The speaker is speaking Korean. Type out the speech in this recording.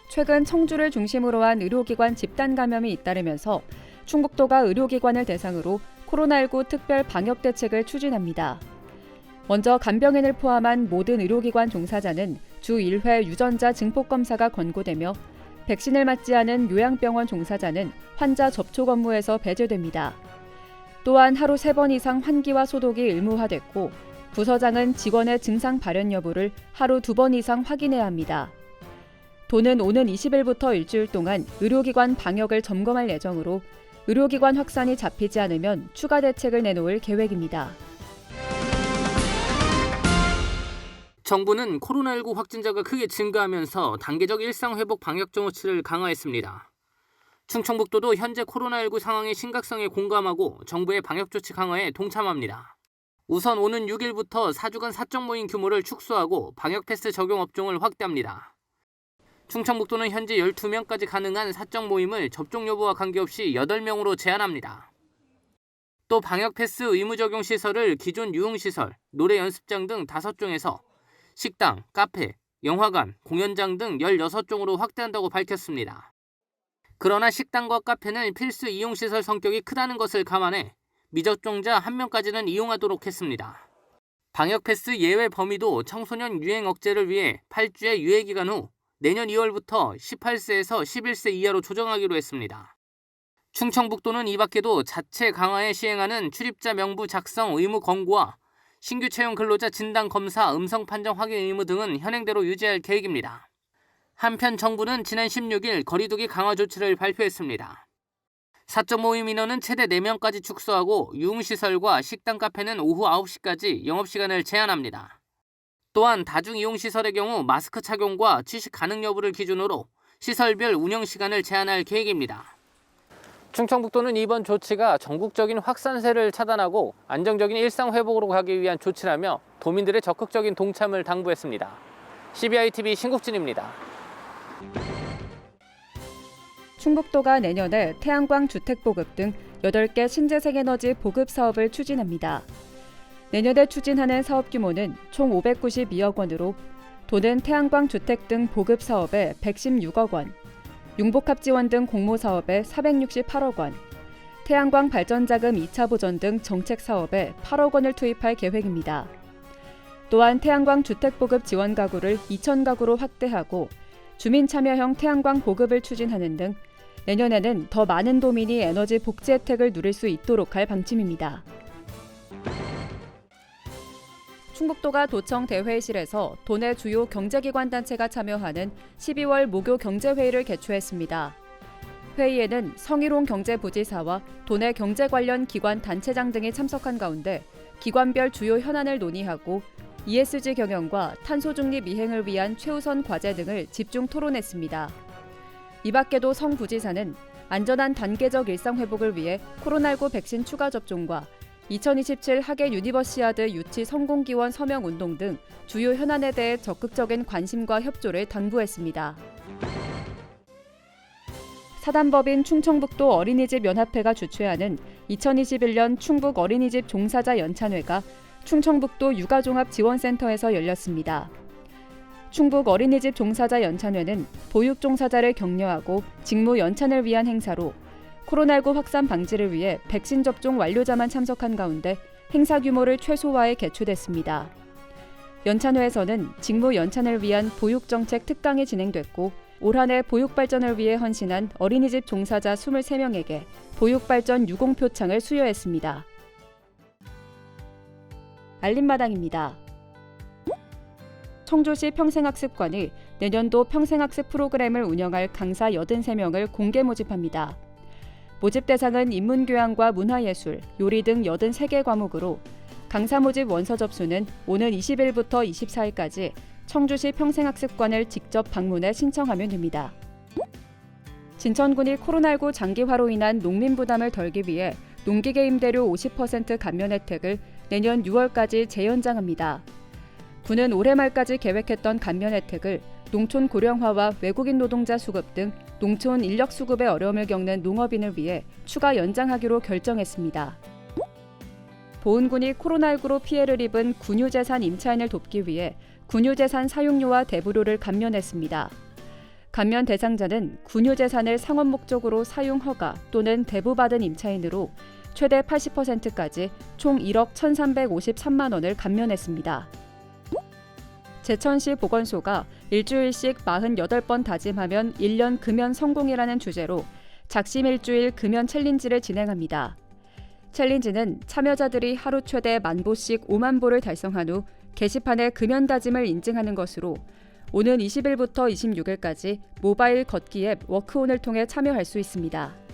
최근 청주를 중심으로 한 의료기관 집단 감염이 잇따르면서 충북도가 의료기관을 대상으로 코로나19 특별 방역 대책을 추진합니다. 먼저 간병인을 포함한 모든 의료기관 종사자는 주 1회 유전자 증폭 검사가 권고되며 백신을 맞지 않은 요양병원 종사자는 환자 접촉 업무에서 배제됩니다. 또한 하루 3번 이상 환기와 소독이 의무화됐고 부서장은 직원의 증상 발현 여부를 하루 2번 이상 확인해야 합니다. 도는 오는 20일부터 일주일 동안 의료기관 방역을 점검할 예정으로 의료기관 확산이 잡히지 않으면 추가 대책을 내놓을 계획입니다. 정부는 코로나19 확진자가 크게 증가하면서 단계적 일상회복 방역 조치를 강화했습니다. 충청북도도 현재 코로나19 상황의 심각성에 공감하고 정부의 방역 조치 강화에 동참합니다. 우선 오는 6일부터 4주간 사적 모임 규모를 축소하고 방역 패스 적용 업종을 확대합니다. 충청북도는 현재 12명까지 가능한 사적 모임을 접종 여부와 관계없이 8명으로 제한합니다. 또 방역 패스 의무 적용 시설을 기존 유흥시설, 노래 연습장 등 5종에서 식당, 카페, 영화관, 공연장 등 16종으로 확대한다고 밝혔습니다. 그러나 식당과 카페는 필수 이용시설 성격이 크다는 것을 감안해 미접종자 1명까지는 이용하도록 했습니다. 방역 패스 예외 범위도 청소년 유행 억제를 위해 8주의 유예 기간 후 내년 2월부터 18세에서 11세 이하로 조정하기로 했습니다. 충청북도는 이 밖에도 자체 강화에 시행하는 출입자 명부 작성 의무 권고와 신규 채용 근로자 진단 검사 음성 판정 확인 의무 등은 현행대로 유지할 계획입니다. 한편 정부는 지난 16일 거리두기 강화 조치를 발표했습니다. 사적 모임 인원은 최대 4명까지 축소하고 유흥시설과 식당 카페는 오후 9시까지 영업시간을 제한합니다. 또한 다중이용시설의 경우 마스크 착용과 취식 가능 여부를 기준으로 시설별 운영시간을 제한할 계획입니다. 충청북도는 이번 조치가 전국적인 확산세를 차단하고 안정적인 일상 회복으로 가기 위한 조치라며 도민들의 적극적인 동참을 당부했습니다. CBI-TV 신국진입니다. 충북도가 내년에 태양광 주택 보급 등 8개 신재생에너지 보급 사업을 추진합니다. 내년에 추진하는 사업 규모는 총 592억 원으로 도는 태양광 주택 등 보급 사업에 116억 원, 융복합 지원 등 공모 사업에 468억 원, 태양광 발전자금 2차 보전 등 정책 사업에 8억 원을 투입할 계획입니다. 또한 태양광 주택 보급 지원 가구를 2천 가구로 확대하고 주민 참여형 태양광 보급을 추진하는 등 내년에는 더 많은 도민이 에너지 복지 혜택을 누릴 수 있도록 할 방침입니다. 충북도가 도청 대회의실에서 도내 주요 경제기관 단체가 참여하는 12월 목요 경제회의를 개최했습니다. 회의에는 성희롱 경제부지사와 도내 경제 관련 기관 단체장 등이 참석한 가운데 기관별 주요 현안을 논의하고 ESG 경영과 탄소 중립 이행을 위한 최우선 과제 등을 집중 토론했습니다. 이 밖에도 성 부지사는 안전한 단계적 일상 회복을 위해 코로나19 백신 추가 접종과 2027 하계 유니버시아드 유치 성공 기원 서명 운동 등 주요 현안에 대해 적극적인 관심과 협조를 당부했습니다. 사단법인 충청북도 어린이집 연합회가 주최하는 2021년 충북 어린이집 종사자 연찬회가 충청북도 육아종합지원센터에서 열렸습니다. 충북 어린이집 종사자 연찬회는 보육 종사자를 격려하고 직무 연찬을 위한 행사로 코로나19 확산 방지를 위해 백신 접종 완료자만 참석한 가운데 행사 규모를 최소화해 개최됐습니다. 연찬회에서는 직무 연찬을 위한 보육정책 특강이 진행됐고 올 한 해 보육 발전을 위해 헌신한 어린이집 종사자 23명에게 보육발전 유공표창을 수여했습니다. 알림마당입니다. 청주시 평생학습관이 내년도 평생학습 프로그램을 운영할 강사 83명을 공개 모집합니다. 모집 대상은 인문교양과 문화예술, 요리 등 83개 과목으로 강사 모집 원서 접수는 오는 20일부터 24일까지 청주시 평생학습관을 직접 방문해 신청하면 됩니다. 진천군이 코로나19 장기화로 인한 농민 부담을 덜기 위해 농기계 임대료 50% 감면 혜택을 내년 6월까지 재연장합니다. 군은 올해 말까지 계획했던 감면 혜택을 농촌 고령화와 외국인 노동자 수급 등 농촌 인력 수급에 어려움을 겪는 농업인을 위해 추가 연장하기로 결정했습니다. 보은군이 코로나19로 피해를 입은 군유재산 임차인을 돕기 위해 군유재산 사용료와 대부료를 감면했습니다. 감면 대상자는 군유재산을 상업 목적으로 사용 허가 또는 대부받은 임차인으로 최대 80%까지 총 1억 1,353만 원을 감면했습니다. 제천시 보건소가 일주일씩 48번 다짐하면 1년 금연 성공이라는 주제로 작심 일주일 금연 챌린지를 진행합니다. 챌린지는 참여자들이 하루 최대 10,000보씩 5만 보를 달성한 후 게시판에 금연 다짐을 인증하는 것으로 오는 20일부터 26일까지 모바일 걷기 앱 워크온을 통해 참여할 수 있습니다.